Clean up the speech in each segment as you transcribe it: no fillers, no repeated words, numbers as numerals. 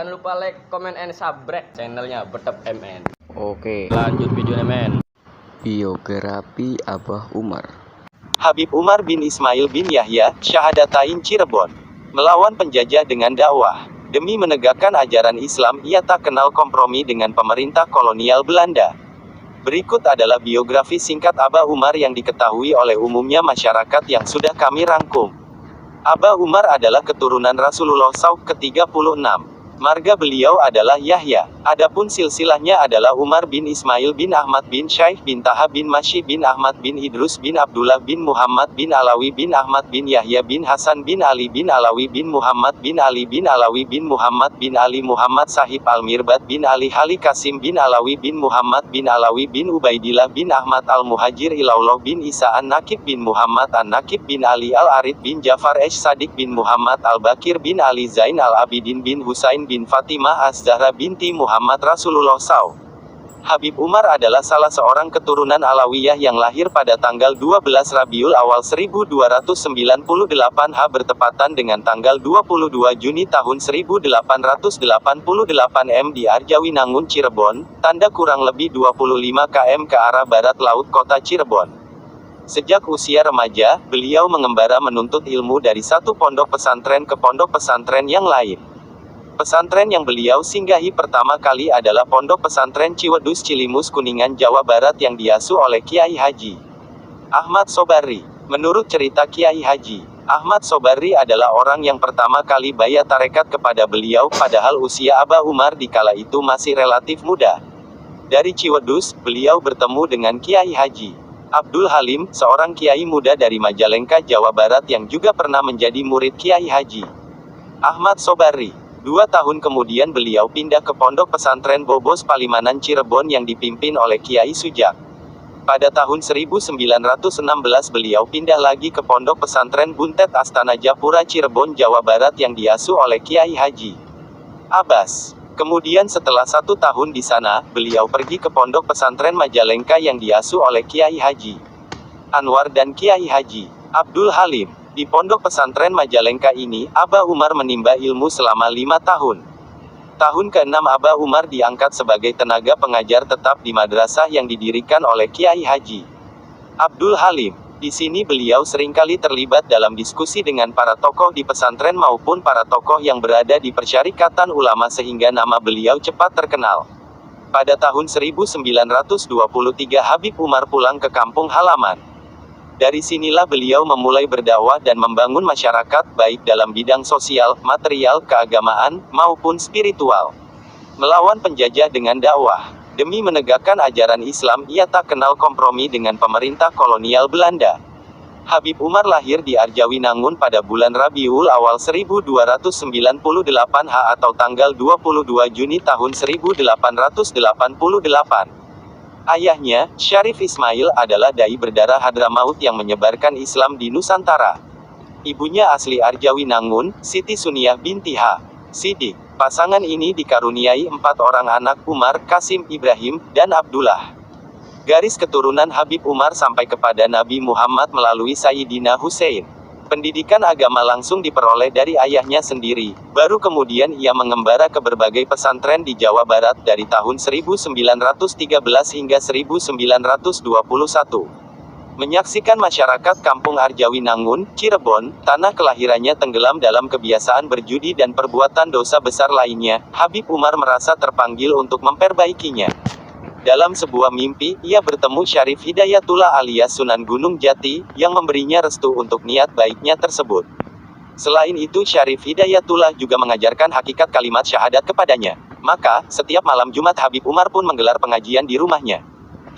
Jangan lupa like, comment, and subscribe channelnya Betep MN. Oke, Lanjut videonya men. biografi Abah Umar. Habib Umar bin Ismail bin Yahya, Syahadatain Cirebon. Melawan penjajah dengan dakwah. Demi menegakkan ajaran Islam, ia tak kenal kompromi dengan pemerintah kolonial Belanda. Berikut adalah biografi singkat Abah Umar yang diketahui oleh umumnya masyarakat yang sudah kami rangkum. Abah Umar adalah keturunan Rasulullah SAW ke-36. Marga beliau adalah Yahya. Adapun silsilahnya adalah Umar bin Ismail bin Ahmad bin Syaikh bin Taha bin Masyi bin Ahmad bin Idrus bin Abdullah bin Muhammad bin Alawi bin Ahmad bin Yahya bin Hasan bin Ali bin Alawi bin Muhammad bin Ali bin Alawi bin Muhammad bin Ali Muhammad Sahib Al-Mirbad bin Ali Hali Kasim bin Alawi bin Muhammad bin Alawi bin Ubaidillah bin Ahmad Al-Muhajir Ilallah bin Isa An-Nakib bin Muhammad An-Nakib bin Ali Al-Arid bin Jafar Sadiq bin Muhammad Al-Bakir bin Ali Zain Al-Abidin bin Husain bin Fatimah Az-Zahra binti Muhammad Rasulullah SAW. Habib Umar adalah salah seorang keturunan Alawiyah yang lahir pada tanggal 12 Rabiul Awal 1298 H bertepatan dengan tanggal 22 Juni tahun 1888 M di Arjawinangun Cirebon, tanda kurang lebih 25 km ke arah barat laut kota Cirebon. Sejak usia remaja, beliau mengembara menuntut ilmu dari satu pondok pesantren ke pondok pesantren yang lain. Pesantren yang beliau singgahi pertama kali adalah Pondok Pesantren Ciwedus Cilimus Kuningan Jawa Barat yang diasuh oleh Kiai Haji Ahmad Sobari. Menurut cerita Kiai Haji Ahmad Sobari adalah orang yang pertama kali bayat tarekat kepada beliau, padahal usia Abah Umar di kala itu masih relatif muda. Dari Ciwedus, beliau bertemu dengan Kiai Haji Abdul Halim, seorang kiai muda dari Majalengka, Jawa Barat yang juga pernah menjadi murid Kiai Haji Ahmad Sobari. 2 tahun kemudian beliau pindah ke Pondok Pesantren Bobos Palimanan Cirebon yang dipimpin oleh Kiai Sujak. Pada tahun 1916 beliau pindah lagi ke Pondok Pesantren Buntet Astana Japura Cirebon Jawa Barat yang diasuh oleh Kiai Haji Abbas. Kemudian setelah 1 tahun di sana, beliau pergi ke Pondok Pesantren Majalengka yang diasuh oleh Kiai Haji Anwar dan Kiai Haji Abdul Halim. Di Pondok Pesantren Majalengka ini, Abah Umar menimba ilmu selama 5 tahun. Tahun ke-6 Abah Umar diangkat sebagai tenaga pengajar tetap di madrasah yang didirikan oleh Kiai Haji Abdul Halim. Di sini beliau seringkali terlibat dalam diskusi dengan para tokoh di pesantren maupun para tokoh yang berada di persyarikatan ulama sehingga nama beliau cepat terkenal. Pada tahun 1923 Habib Umar pulang ke kampung halaman. Dari sinilah beliau memulai berdakwah dan membangun masyarakat, baik dalam bidang sosial, material, keagamaan, maupun spiritual. Melawan penjajah dengan dakwah. Demi menegakkan ajaran Islam, ia tak kenal kompromi dengan pemerintah kolonial Belanda. Habib Umar lahir di Arjawinangun pada bulan Rabiul Awal 1298 H atau tanggal 22 Juni tahun 1888. Ayahnya, Syarif Ismail, adalah dai berdarah Hadramaut yang menyebarkan Islam di Nusantara. Ibunya asli Arjawinangun, Siti Suniah binti H. Sidik. Pasangan ini dikaruniai 4 orang anak, Umar, Kasim, Ibrahim, dan Abdullah. Garis keturunan Habib Umar sampai kepada Nabi Muhammad melalui Sayyidina Hussein. Pendidikan agama langsung diperoleh dari ayahnya sendiri, baru kemudian ia mengembara ke berbagai pesantren di Jawa Barat dari tahun 1913 hingga 1921. Menyaksikan masyarakat kampung Arjawinangun, Cirebon, tanah kelahirannya tenggelam dalam kebiasaan berjudi dan perbuatan dosa besar lainnya, Habib Umar merasa terpanggil untuk memperbaikinya. Dalam sebuah mimpi, ia bertemu Syarif Hidayatullah alias Sunan Gunung Jati, yang memberinya restu untuk niat baiknya tersebut. Selain itu Syarif Hidayatullah juga mengajarkan hakikat kalimat syahadat kepadanya. Maka, setiap malam Jumat Habib Umar pun menggelar pengajian di rumahnya.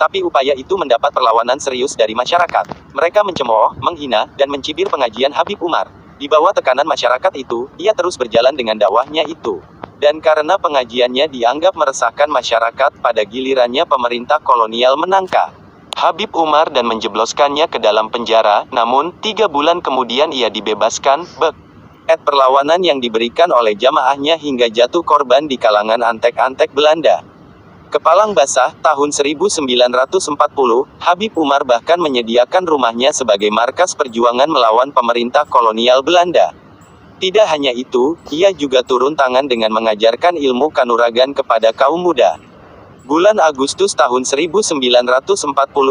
Tapi upaya itu mendapat perlawanan serius dari masyarakat. Mereka mencemooh, menghina, dan mencibir pengajian Habib Umar. Di bawah tekanan masyarakat itu, ia terus berjalan dengan dakwahnya itu. Dan karena pengajiannya dianggap meresahkan masyarakat, pada gilirannya pemerintah kolonial menangkap Habib Umar dan menjebloskannya ke dalam penjara, namun, 3 bulan kemudian ia dibebaskan. Perlawanan yang diberikan oleh jamaahnya hingga jatuh korban di kalangan antek-antek Belanda. Kepalang Basah, tahun 1940, Habib Umar bahkan menyediakan rumahnya sebagai markas perjuangan melawan pemerintah kolonial Belanda. Tidak hanya itu, ia juga turun tangan dengan mengajarkan ilmu kanuragan kepada kaum muda. Bulan Agustus tahun 1940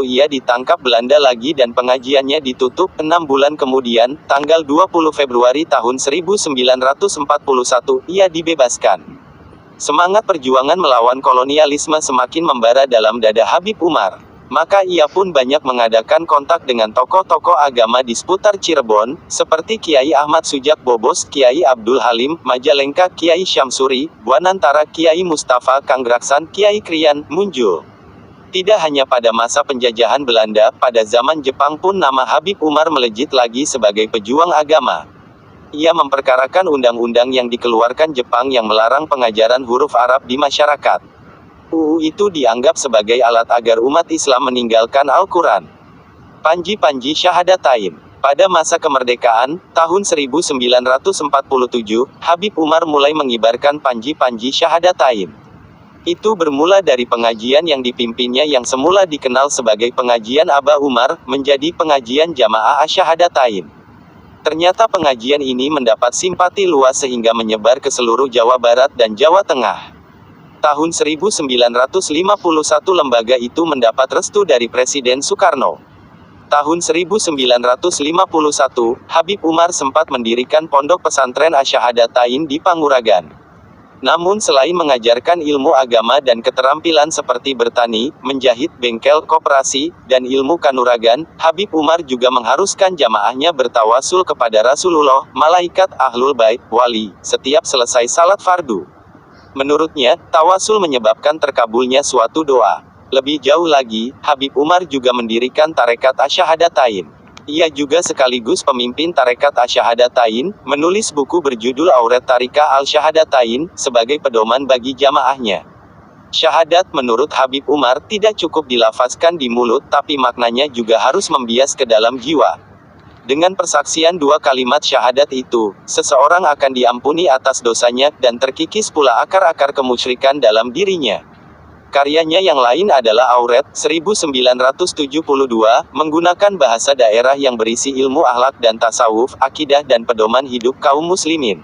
ia ditangkap Belanda lagi dan pengajiannya ditutup. 6 bulan kemudian, tanggal 20 Februari tahun 1941, ia dibebaskan. Semangat perjuangan melawan kolonialisme semakin membara dalam dada Habib Umar. Maka ia pun banyak mengadakan kontak dengan tokoh-tokoh agama di seputar Cirebon, seperti Kiai Ahmad Sujak Bobos, Kiai Abdul Halim, Majalengka, Kiai Syamsuri, Buanantara, Kiai Mustafa Kanggraksan, Kiai Krian, Munjul. Tidak hanya pada masa penjajahan Belanda, pada zaman Jepang pun nama Habib Umar melejit lagi sebagai pejuang agama. Ia memperkarakan undang-undang yang dikeluarkan Jepang yang melarang pengajaran huruf Arab di masyarakat. UU itu dianggap sebagai alat agar umat Islam meninggalkan Al-Quran. Panji-panji Syahadatain. Pada masa kemerdekaan, tahun 1947, Habib Umar mulai mengibarkan panji-panji Syahadatain. Itu bermula dari pengajian yang dipimpinnya yang semula dikenal sebagai pengajian Aba Umar, menjadi pengajian Jamaah Asyahadatain. Ternyata pengajian ini mendapat simpati luas sehingga menyebar ke seluruh Jawa Barat dan Jawa Tengah. Tahun 1951 lembaga itu mendapat restu dari Presiden Soekarno. Tahun 1951, Habib Umar sempat mendirikan pondok pesantren Asyahadatain di Panguragan. Namun selain mengajarkan ilmu agama dan keterampilan seperti bertani, menjahit, bengkel, koperasi, dan ilmu kanuragan, Habib Umar juga mengharuskan jamaahnya bertawasul kepada Rasulullah, malaikat, ahlul bait, wali, setiap selesai salat fardu. Menurutnya, tawasul menyebabkan terkabulnya suatu doa. Lebih jauh lagi, Habib Umar juga mendirikan tarekat Asyahadatain. Ia juga sekaligus pemimpin tarekat Asyahadatain, menulis buku berjudul Aurat Tarika Al-Syahadatain, sebagai pedoman bagi jamaahnya. Syahadat menurut Habib Umar tidak cukup dilafazkan di mulut tapi maknanya juga harus membias ke dalam jiwa. Dengan persaksian dua kalimat syahadat itu, seseorang akan diampuni atas dosanya, dan terkikis pula akar-akar kemusyrikan dalam dirinya. Karyanya yang lain adalah Aurat, 1972, menggunakan bahasa daerah yang berisi ilmu akhlak dan tasawuf, akidah dan pedoman hidup kaum muslimin.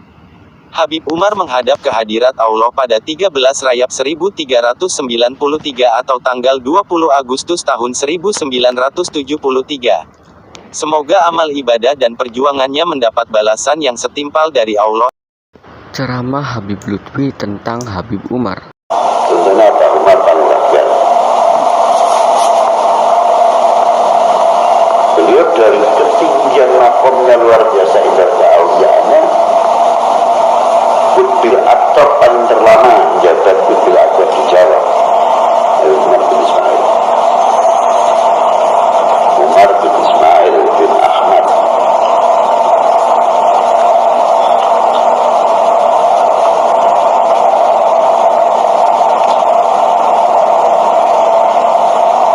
Habib Umar menghadap ke hadirat Allah pada 13 Rajab 1393 atau tanggal 20 Agustus tahun 1973. Semoga amal ibadah dan perjuangannya mendapat balasan yang setimpal dari Allah. Ceramah Habib Lutfi tentang Habib Umar. Tentunya Pak Umar paling rakyat. Beliau dari ketinggian makomnya luar biasa indah keauliaannya, kutbil aktor paling terlama menjabat kutbil aktor di Jawa, Umar bin Ismail. Umar bin Ismail bin Ahmad.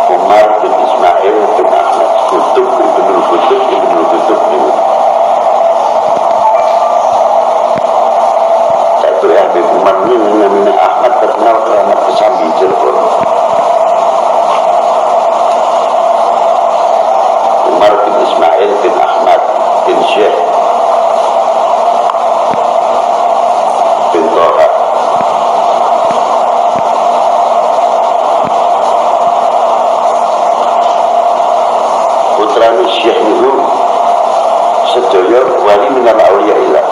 Umar bin Ismail bin Ahmad. Kutub Ibnul Kutub Ibnul Kutub ini. Satu Habib Umar ini namanya Ahmad, terkenal keramat Kesambi Cirebon. Umar bin Ismail bin Ahmad bin Syekh bin Toha. Putranya Syekh itu sedaya wali minal awliyaillah.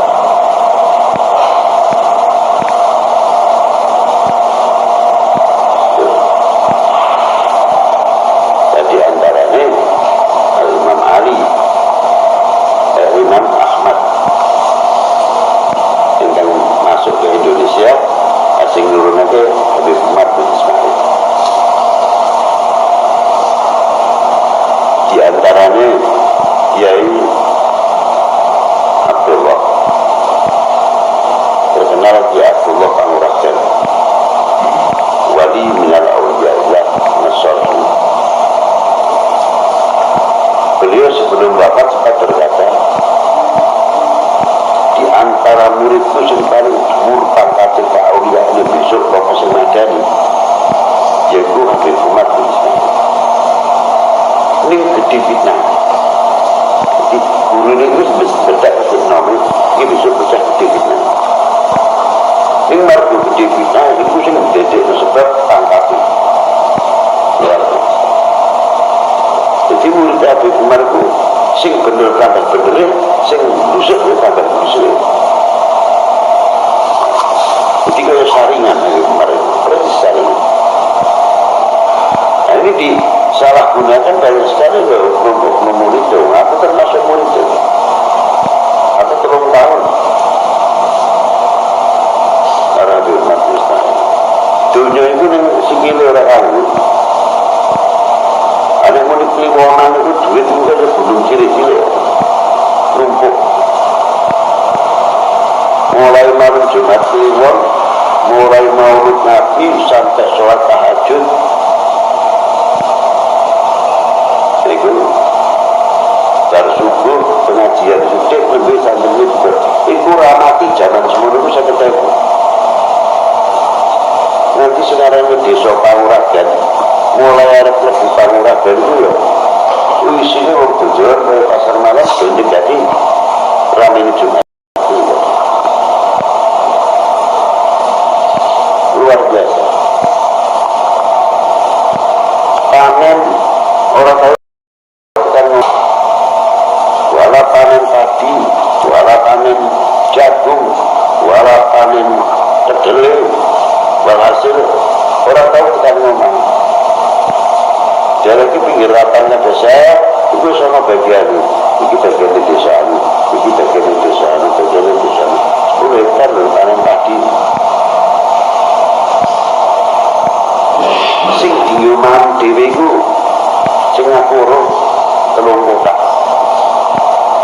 Jadi antaranya Imam Ali, Imam Ahmad yang masuk ke Indonesia, asing nurunnya ke Habib Umar bin Ismail. Di antaranya Kiai Abdullah, terkenal Kiai Abdullah Panguragan, wali minal awliyaillah Nasrani. Beliau sebelum wafat sempat berkata, di antara muridku yang paling dhuwur pangkate kaauliyan ini besok Profesor Madani, yaitu Habib Umar bin Ismail. Ini gede fitnah. Jadi guru ini harus berdak ke nama, ini besok pecah margo gede fitnah iku sing ndedek sebab pangkate. Ya. Jadi murid Habib Umar ku sing bener tambah bener, sing busuk tambah busuk. Jadi kayak saringan Habib Umar itu, persis saringan. Nah ini disalahgunakan banyak sekali loh oknum murid itu. Aku termasuk murid itu. Aku 3 tahun. Para Habib Umar Bustami. Dunia itu yang sikile orang aku. Ada yang mau dikliwonan itu duit itu kan belum ciri-ciri numpuk. Mulai malam Jumat Kliwon, mulai maulid Nabi sampai sholat tahajud itu dari subuh pengajian suci lebih sampai itu itu ramati zaman semua itu saya ketemu. Nanti sekarang di desa Panguragan mulai arep lebu Panguragan itu ya isinya orang berjualan dari pasar malam dan jadi ramai Jumat luar biasa. Panen orang tahu kan wala panen padi, wala panen jagung, wala panen kedelai, walhasil orang tahu kan ngomong. Jadi pinggir lapangan desa itu sama bagian ini bagian di desa ini bagian di desa ini bagian di desa ini 10 hektar loh panen padi. Sing diuman dhewe iku sing ngapura 3 kotak.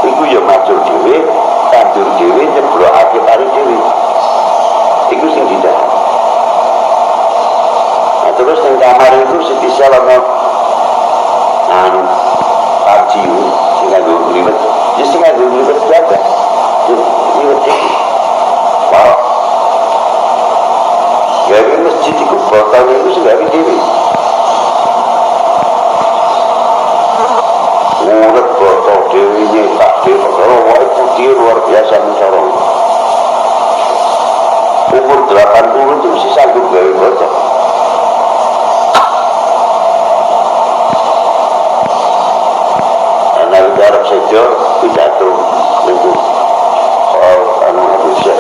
Iku ya macul dhewe, tandur dhewe, nyeblokake pari dhewe. Iku sing didahar. Nah terus ning kamar itu spesial ana panci sing nganggo liwet. Ya sing nganggo liwet biasa. Liwet iki. Wow. Gawe masjid iku botolnya itu sudah diri. Mulut botol dewinya tak diri. Wah putih luar biasa mencorong. Umur 80 itu mesti sanggup gawe botol. Nah, di Arab saja pidato minggu soal Indonesia.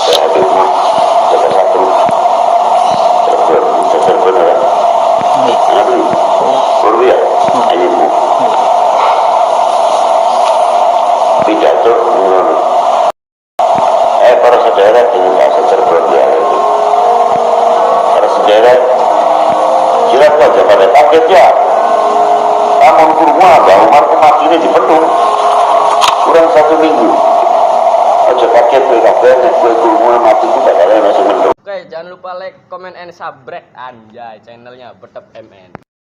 Ada mah jaga satu terbenar. Nabi Korea ayatmu pidato menurut para saudara dengan bahasa terbenar itu para saudara kira saja pada targetnya namun kurma bahwa Umar mati ini dipenuh kurang 1 minggu. Aja kaget PKB kue kurma mati itu bakalnya masih mendung. Oke, jangan lupa like, comment, and subscribe anjay channelnya Betep MN.